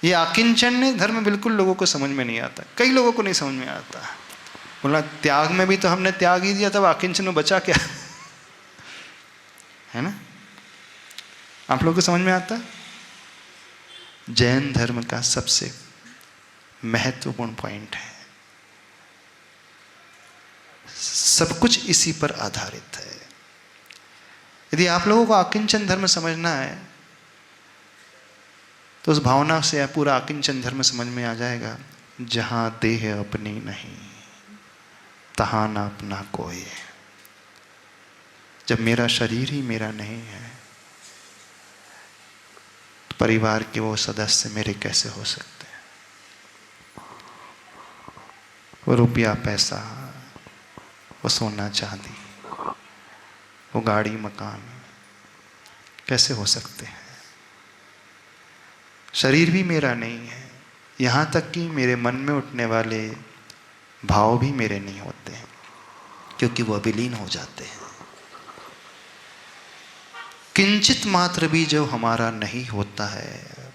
ये आकिंचन धर्म बिल्कुल लोगों को समझ में नहीं आता, कई लोगों को नहीं समझ में आता। बोला त्याग में भी तो हमने त्याग ही दिया, तब आकिंचन में बचा क्या? है ना? आप लोगों को समझ में आता? जैन धर्म का सबसे महत्वपूर्ण पॉइंट है, सब कुछ इसी पर आधारित है। यदि आप लोगों को आकिंचन धर्म समझना है तो उस भावना से पूरा आकिंचन धर्म समझ में आ जाएगा। जहां देह अपनी नहीं तहां ना अपना कोई। जब मेरा शरीर ही मेरा नहीं है तो परिवार के वो सदस्य मेरे कैसे हो सकते हैं? वो रुपया पैसा, वो सोना चांदी, वो गाड़ी मकान कैसे हो सकते हैं? शरीर भी मेरा नहीं है, यहाँ तक कि मेरे मन में उठने वाले भाव भी मेरे नहीं होते हैं, क्योंकि वह विलीन हो जाते हैं। किंचित मात्र भी जो हमारा नहीं होता है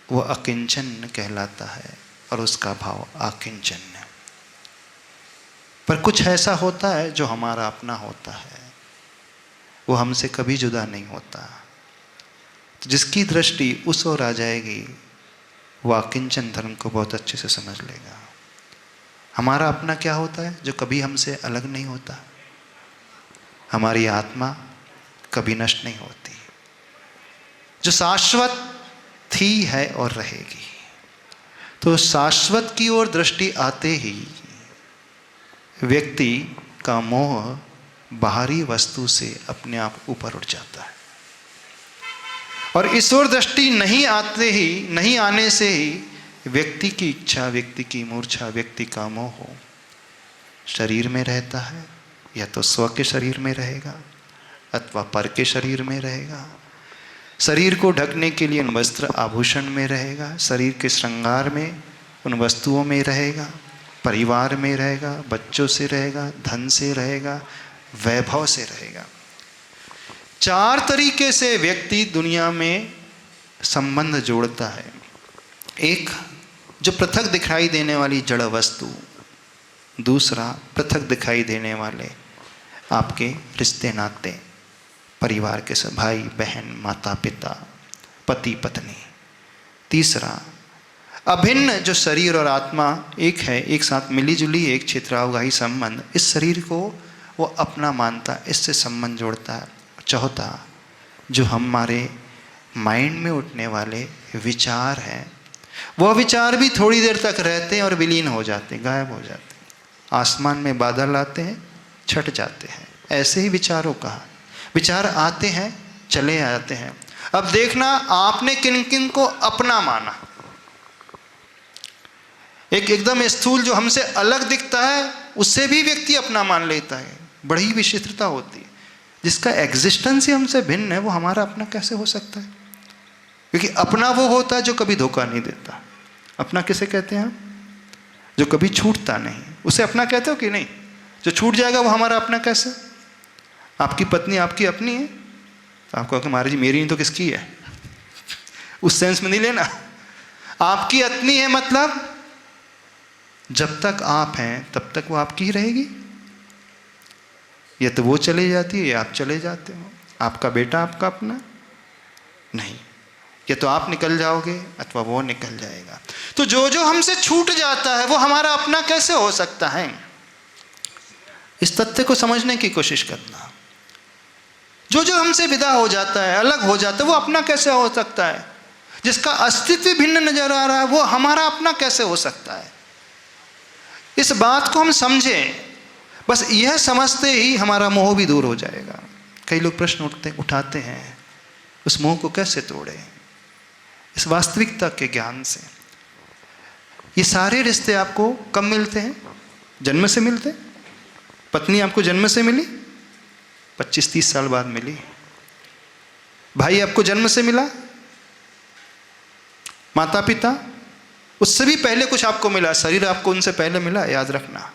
वो अकिंचन कहलाता है, और उसका भाव आकिंचन है। पर कुछ ऐसा होता है जो हमारा अपना होता है, वो हमसे कभी जुदा नहीं होता। तो जिसकी दृष्टि उस ओर आ जाएगी वो अकिंचन धर्म को बहुत अच्छे से समझ लेगा। हमारा अपना क्या होता है जो कभी हमसे अलग नहीं होता? हमारी आत्मा कभी नष्ट नहीं होती, जो शाश्वत थी है और रहेगी। तो शाश्वत की ओर दृष्टि आते ही व्यक्ति का मोह बाहरी वस्तु से अपने आप ऊपर उठ जाता है, और इस ओर दृष्टि नहीं आने से ही व्यक्ति की इच्छा, व्यक्ति की मूर्छा, व्यक्ति का मोह शरीर में रहता है। या तो स्व के शरीर में रहेगा अथवा पर के शरीर में रहेगा। शरीर को ढकने के लिए उन वस्त्र आभूषण में रहेगा, शरीर के श्रृंगार में उन वस्तुओं में रहेगा, परिवार में रहेगा, बच्चों से रहेगा, धन से रहेगा, वैभव से रहेगा। 4 तरीके से व्यक्ति दुनिया में संबंध जोड़ता है। एक, जो पृथक दिखाई देने वाली जड़ वस्तु। दूसरा, पृथक दिखाई देने वाले आपके रिश्ते नाते, परिवार के सब भाई बहन, माता पिता, पति पत्नी। तीसरा, अभिन्न जो शरीर और आत्मा एक है, एक साथ मिली जुली एक क्षेत्रावगाही संबंध, इस शरीर को वो अपना मानता, इससे संबंध जोड़ता है। चौथा, जो हमारे माइंड में उठने वाले विचार हैं, वह विचार भी थोड़ी देर तक रहते हैं और विलीन हो जाते हैं, गायब हो जाते हैं। आसमान में बादल आते हैं, छट जाते हैं, ऐसे ही विचारों का विचार आते हैं, चले आते हैं। अब देखना आपने किन किन को अपना माना। एक एकदम स्थूल जो हमसे अलग दिखता है उससे भी व्यक्ति अपना मान लेता है। बड़ी विचित्रता होती है। जिसका एग्जिस्टेंस ही हमसे भिन्न है वो हमारा अपना कैसे हो सकता है? क्योंकि अपना वो होता है जो कभी धोखा नहीं देता। अपना किसे कहते हैं? जो कभी छूटता नहीं, उसे अपना कहते हो कि नहीं? जो छूट जाएगा वो हमारा अपना कैसे? आपकी पत्नी आपकी अपनी है तो आप कहो कि महाराज जी मेरी नहीं तो किसकी है? उस सेंस में नहीं लेना। आपकी अपनी है मतलब जब तक आप हैं तब तक वो आपकी ही रहेगी। या तो वो चली जाती है या आप चले जाते हो। आपका बेटा आपका अपना नहीं, या तो आप निकल जाओगे अथवा वो निकल जाएगा। तो जो जो हमसे छूट जाता है वो हमारा अपना कैसे हो सकता है? इस तथ्य को समझने की कोशिश करना। जो जो हमसे विदा हो जाता है, अलग हो जाता है, वो अपना कैसे हो सकता है? जिसका अस्तित्व भिन्न नजर आ रहा है वो हमारा अपना कैसे हो सकता है? इस बात को हम समझें, बस यह समझते ही हमारा मोह भी दूर हो जाएगा। कई लोग प्रश्न उठाते हैं, उस मोह को कैसे तोड़े? इस वास्तविकता के ज्ञान से। ये सारे रिश्ते आपको कब मिलते हैं? जन्म से मिलते। पत्नी आपको जन्म से मिली, 25-30 साल बाद मिली। भाई आपको जन्म से मिला। माता पिता उससे भी पहले कुछ आपको मिला, शरीर आपको उनसे पहले मिला, याद रखना।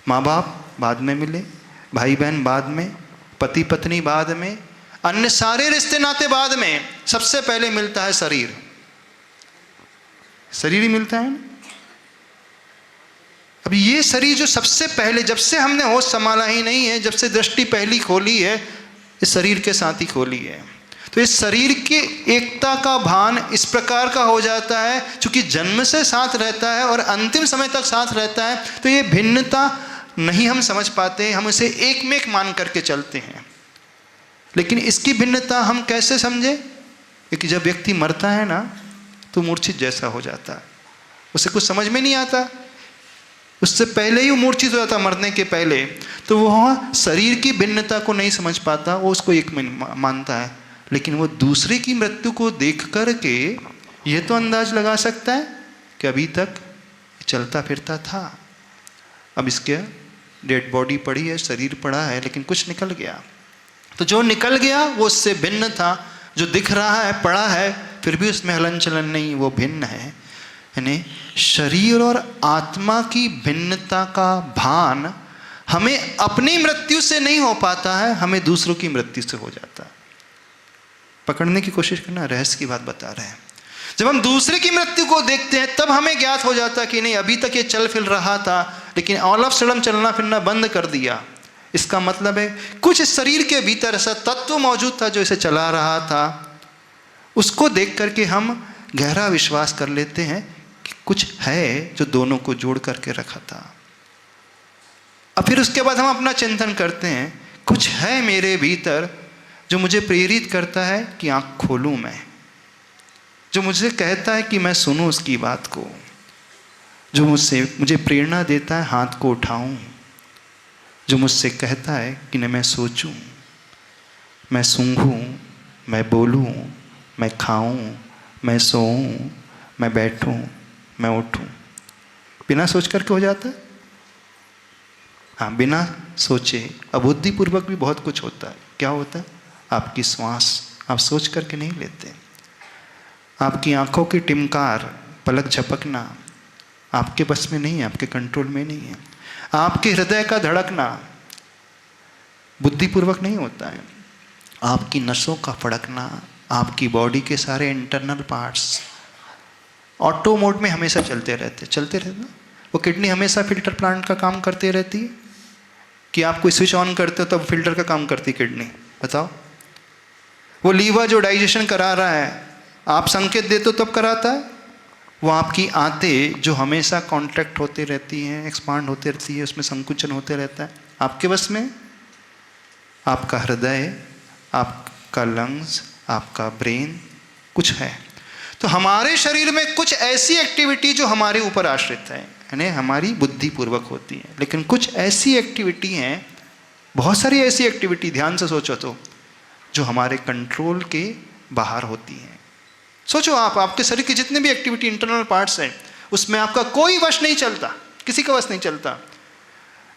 माँ बाप बाद में मिले, भाई बहन बाद में, पति पत्नी बाद में, अन्य सारे रिश्ते नाते बाद में। सबसे पहले मिलता है शरीर। शरीर ही मिलता है ना। अब ये शरीर जो सबसे पहले, जब से हमने होश संभाला ही नहीं है, जब से दृष्टि पहली खोली है, इस शरीर के साथ ही खोली है, तो इस शरीर की एकता का भान इस प्रकार का हो जाता है, चूंकि जन्म से साथ रहता है और अंतिम समय तक साथ रहता है, तो ये भिन्नता नहीं हम समझ पाते, हम इसे एक में एक मान करके चलते हैं। लेकिन इसकी भिन्नता हम कैसे समझें? क्योंकि जब व्यक्ति मरता है ना, तो मूर्छित जैसा हो जाता है, उसे कुछ समझ में नहीं आता, उससे पहले ही वो मूर्छित हो जाता, मरने के पहले, तो वह शरीर की भिन्नता को नहीं समझ पाता, वो उसको एक में मानता है। लेकिन वो दूसरे की मृत्यु को देख कर के ये तो अंदाज लगा सकता है कि अभी तक चलता फिरता था, अब इसके डेड बॉडी पड़ी है, शरीर पड़ा है, लेकिन कुछ निकल गया। तो जो निकल गया वो उससे भिन्न था, जो दिख रहा है, पड़ा है, फिर भी उसमें हलन चलन नहीं, वो भिन्न है। यानी शरीर और आत्मा की भिन्नता का भान हमें अपनी मृत्यु से नहीं हो पाता है, हमें दूसरों की मृत्यु से हो जाता है। पकड़ने की कोशिश करना, रहस्य की बात बता रहे हैं। जब हम दूसरे की मृत्यु को देखते हैं, तब हमें ज्ञात हो जाता कि नहीं, अभी तक ये चल फिर रहा था, लेकिन ऑल ऑफ सडन चलना फिरना बंद कर दिया। इसका मतलब है कुछ शरीर के भीतर ऐसा तत्व मौजूद था जो इसे चला रहा था, उसको देख करके हम गहरा विश्वास कर लेते हैं कि कुछ है जो दोनों को जोड़ करके रखा था। अब फिर उसके बाद हम अपना चिंतन करते हैं, कुछ है मेरे भीतर जो मुझे प्रेरित करता है कि आँख खोलूं मैं, जो मुझे कहता है कि मैं सुनूं उसकी बात को, जो मुझे प्रेरणा देता है हाथ को उठाऊं, जो मुझसे कहता है कि न मैं सोचूं, मैं सूंघूं, मैं बोलूं, मैं खाऊं, मैं सोऊं, मैं बैठूं, मैं उठूं। बिना सोच करके हो जाता है? हाँ, बिना सोचे अबुद्धिपूर्वक भी बहुत कुछ होता है। क्या होता है? आपकी श्वास आप सोच करके नहीं लेते, आपकी आंखों की टिमकार, पलक झपकना आपके बस में नहीं है, आपके कंट्रोल में नहीं है, आपके हृदय का धड़कना बुद्धिपूर्वक नहीं होता है, आपकी नसों का फड़कना, आपकी बॉडी के सारे इंटरनल पार्ट्स ऑटो मोड में हमेशा चलते रहते ना। वो किडनी हमेशा फिल्टर प्लांट का काम करती रहती है कि आप कोई स्विच ऑन करते हो तब फिल्टर का काम करती किडनी, बताओ। वो लीवर जो डाइजेशन करा रहा है, आप संकेत देते हो तब कराता है। वो आपकी आंतें जो हमेशा कॉन्ट्रैक्ट होते रहती हैं, एक्सपांड होते रहती है, उसमें संकुचन होते रहता है, आपके बस में। आपका हृदय, आपका लंग्स, आपका ब्रेन, कुछ है। तो हमारे शरीर में कुछ ऐसी एक्टिविटी जो हमारे ऊपर आश्रित है, यानी हमारी बुद्धिपूर्वक होती है, लेकिन कुछ ऐसी एक्टिविटी हैं, बहुत सारी ऐसी एक्टिविटी, ध्यान से सोचो तो, जो हमारे कंट्रोल के बाहर होती हैं। सोचो आप, आपके शरीर की जितने भी एक्टिविटी, इंटरनल पार्ट्स हैं, उसमें आपका कोई वश नहीं चलता, किसी का वश नहीं चलता।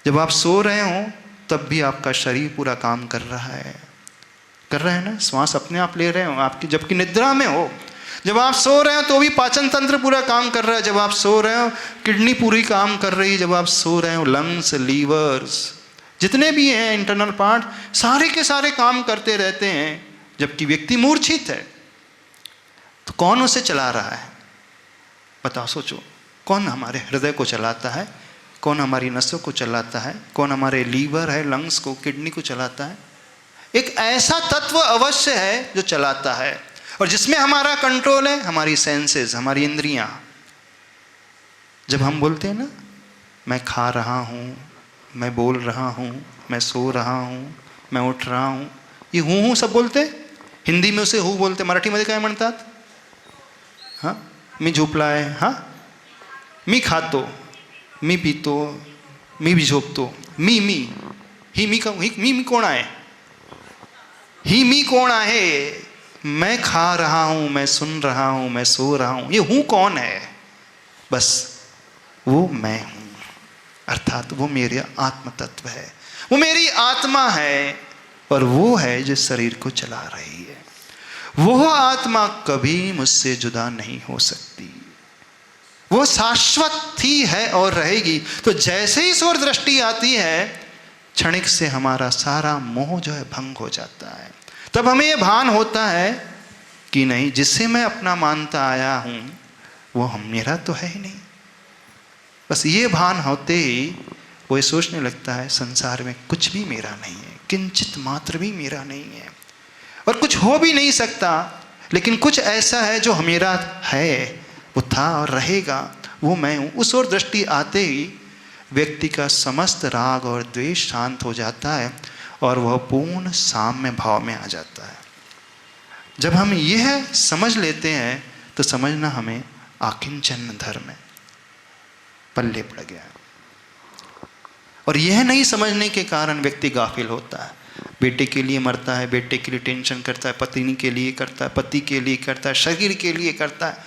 जब आप सो रहे हो तब भी आपका शरीर पूरा काम कर रहा है ना, श्वास अपने आप ले रहे हो आपकी, जबकि निद्रा में हो। जब आप सो रहे हो तो भी पाचन तंत्र पूरा काम कर रहा है, जब आप सो रहे हो किडनी पूरी काम कर रही है, जब आप सो रहे हो लंग्स, लीवर्स, जितने भी हैं इंटरनल पार्ट, सारे के सारे काम करते रहते हैं, जबकि व्यक्ति मूर्छित है। तो कौन उसे चला रहा है? बताओ, सोचो, कौन हमारे हृदय को चलाता है, कौन हमारी नसों को चलाता है, कौन हमारे लीवर है, लंग्स को, किडनी को चलाता है? एक ऐसा तत्व अवश्य है जो चलाता है, और जिसमें हमारा कंट्रोल है हमारी सेंसेस, हमारी इंद्रियां। जब हम बोलते हैं ना, मैं खा रहा हूँ, मैं बोल रहा हूँ, मैं सो रहा हूँ, मैं उठ रहा हूँ, ये हूँ सब बोलते हैं। हिंदी में उसे हूँ बोलते, मराठीमध्ये काय म्हणतात? हां, मी झोपलाय, हां, मी खातो, मी पितो, मी भी झोपतो, मी ही मी कोण आहे? ही मी कोण आहे? मैं खा रहा हूँ, मैं सुन रहा हूँ, मैं सो रहा हूँ, ये हूँ कौन है? बस वो मैं हूँ, अर्थात वो मेरा आत्म तत्व है, वो मेरी आत्मा है, और वो है जो शरीर को चला रही है। वो आत्मा कभी मुझसे जुदा नहीं हो सकती, वो शाश्वत थी, है और रहेगी। तो जैसे ही ईश्वर दृष्टि आती है, क्षणिक से हमारा सारा मोह जो है भंग हो जाता है। तब हमें ये भान होता है कि नहीं, जिसे मैं अपना मानता आया हूँ वो हम मेरा तो है ही नहीं। बस ये भान होते ही वो ये सोचने लगता है संसार में कुछ भी मेरा नहीं है, किंचित मात्र भी मेरा नहीं है, और कुछ हो भी नहीं सकता, लेकिन कुछ ऐसा है जो मेरा है, वो था और रहेगा, वो मैं हूँ। उस ओर दृष्टि आते ही व्यक्ति का समस्त राग और द्वेष शांत हो जाता है और वह पूर्ण साम्य भाव में आ जाता है। जब हम यह समझ लेते हैं तो समझना हमें आकिंचन धर्म पल्ले पड़ गया। और यह नहीं समझने के कारण व्यक्ति गाफिल होता है, बेटे के लिए मरता है, बेटे के लिए टेंशन करता है, पत्नी के लिए करता है, पति के लिए करता है, शरीर के लिए करता है,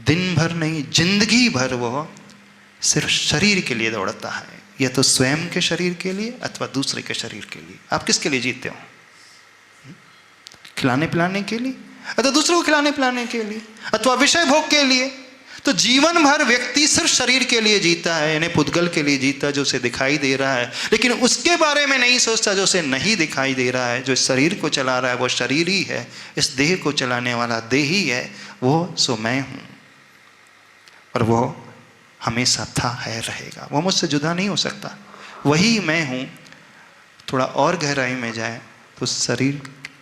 दिन भर नहीं जिंदगी भर वह सिर्फ शरीर के लिए दौड़ता है, या तो स्वयं के शरीर के लिए अथवा दूसरे के शरीर के लिए। आप किसके लिए जीते हो? खिलाने पिलाने के लिए, अथवा दूसरों को खिलाने पिलाने के लिए, अथवा विषय भोग के लिए। तो जीवन भर व्यक्ति सिर्फ शरीर के लिए जीता है, यानी पुद्गल के लिए जीता, जो उसे दिखाई दे रहा है, लेकिन उसके बारे में नहीं सोचता जो उसे नहीं दिखाई दे रहा है। जो शरीर को चला रहा है वो शरीर ही है, इस देह को चलाने वाला देह ही है, वो सो मैं हूँ, और वो हमेशा था, है, रहेगा, वो मुझसे जुदा नहीं हो सकता, वही मैं हूँ। थोड़ा और गहराई में जाए तो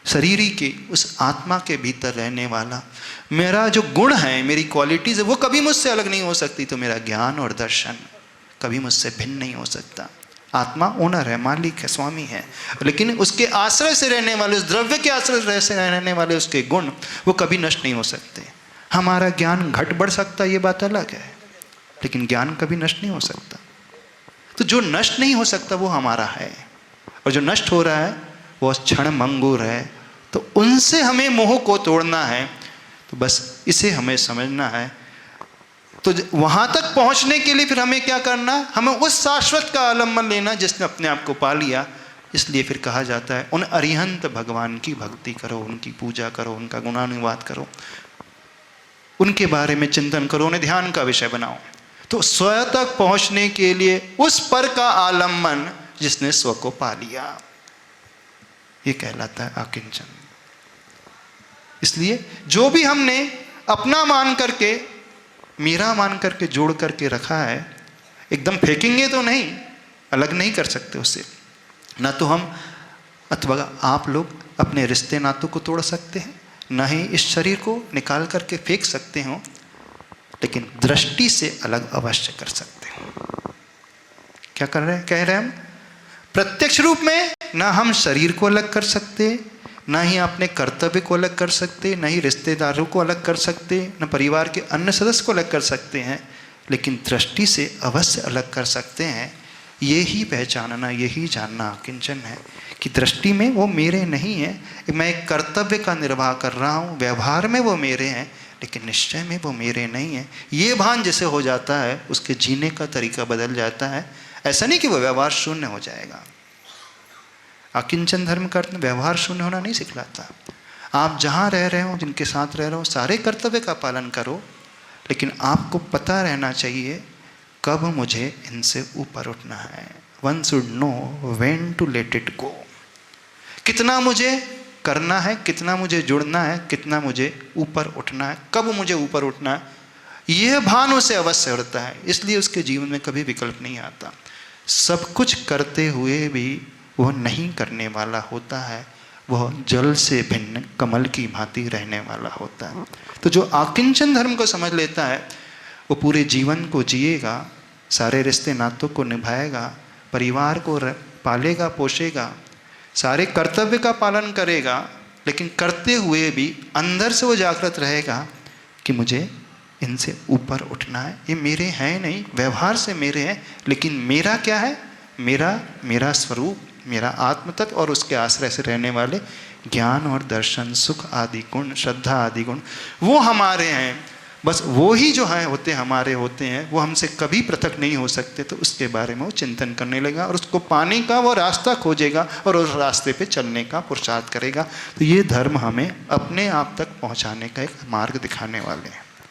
शरीरी के उस आत्मा के भीतर रहने वाला मेरा जो गुण है, मेरी क्वालिटीज है, वो कभी मुझसे अलग नहीं हो सकती। तो मेरा ज्ञान और दर्शन कभी मुझसे भिन्न नहीं हो सकता। आत्मा ओनर है, मालिक है, स्वामी है, लेकिन उसके आश्रय से रहने वाले, उस द्रव्य के आश्रय से रहने वाले उसके गुण वो कभी नष्ट नहीं हो सकते। हमारा ज्ञान घट बढ़ सकता है, ये बात अलग है, लेकिन ज्ञान कभी नष्ट नहीं हो सकता। तो जो नष्ट नहीं हो सकता वो हमारा है, और जो नष्ट हो रहा है वो क्षण मंगूर है। तो उनसे हमें मोह को तोड़ना है, तो बस इसे हमें समझना है। तो वहां तक पहुंचने के लिए फिर हमें क्या करना है? हमें उस शाश्वत का आलम्बन लेना जिसने अपने आप को पा लिया। इसलिए फिर कहा जाता है उन अरिहंत भगवान की भक्ति करो, उनकी पूजा करो, उनका गुणानुवाद करो, उनके बारे में चिंतन करो, उन्हें ध्यान का विषय बनाओ। तो स्व तक पहुंचने के लिए उस पर का आलम्बन जिसने स्व को पा लिया, ये कहलाता है आकिंचन। इसलिए जो भी हमने अपना मान करके, मेरा मान करके जोड़ करके रखा है, एकदम फेंकेंगे तो नहीं, अलग नहीं कर सकते उससे। ना तो हम अथवा आप लोग अपने रिश्ते नातों को तोड़ सकते हैं, ना ही इस शरीर को निकाल करके फेंक सकते हो, लेकिन दृष्टि से अलग अवश्य कर सकते हो। क्या कर रहे हैं? कह रहे हैं हम प्रत्यक्ष रूप में ना हम शरीर को अलग कर सकते, ना ही अपने कर्तव्य को अलग कर सकते, ना ही रिश्तेदारों को अलग कर सकते, ना परिवार के अन्य सदस्य को अलग कर सकते हैं, लेकिन दृष्टि से अवश्य अलग कर सकते हैं। यही पहचानना, यही जानना आकिंचन है कि दृष्टि में वो मेरे नहीं है, मैं एक कर्तव्य का निर्वाह कर रहा हूँ, व्यवहार में वो मेरे हैं, लेकिन निश्चय में वो मेरे नहीं है। ये भान जैसे हो जाता है, उसके जीने का तरीका बदल जाता है। ऐसा नहीं कि वो व्यवहार शून्य हो जाएगा। आकिंचन धर्म का अर्थ व्यवहार शून्य होना नहीं सिखलाता। आप जहाँ रह रहे हो, जिनके साथ रह रहे हो, सारे कर्तव्य का पालन करो, लेकिन आपको पता रहना चाहिए कब मुझे इनसे ऊपर उठना है। One should know when to let it go. कितना मुझे करना है, कितना मुझे जुड़ना है, कितना मुझे ऊपर उठना है, कब मुझे ऊपर उठना है, यह भान उसे अवश्य होता है। इसलिए उसके जीवन में कभी विकल्प नहीं आता। सब कुछ करते हुए भी वह नहीं करने वाला होता है, वह जल से भिन्न कमल की भांति रहने वाला होता है। तो जो आकिंचन धर्म को समझ लेता है वो पूरे जीवन को जिएगा, सारे रिश्ते नातों को निभाएगा, परिवार को पालेगा पोषेगा, सारे कर्तव्य का पालन करेगा, लेकिन करते हुए भी अंदर से वो जागृत रहेगा कि मुझे इनसे ऊपर उठना है। ये मेरे हैं नहीं, व्यवहार से मेरे हैं, लेकिन मेरा क्या है? मेरा स्वरूप, मेरा आत्म तत्व और उसके आश्रय से रहने वाले ज्ञान और दर्शन, सुख आदि गुण, श्रद्धा आदि गुण, वो हमारे हैं। बस वो ही जो है होते हमारे होते हैं, वो हमसे कभी पृथक नहीं हो सकते। तो उसके बारे में वो चिंतन करने लगेगा और उसको पाने का वो रास्ता खोजेगा और उस रास्ते पे चलने का पुरुषार्थ करेगा। तो ये धर्म हमें अपने आप तक पहुंचाने का एक मार्ग दिखाने वाले हैं।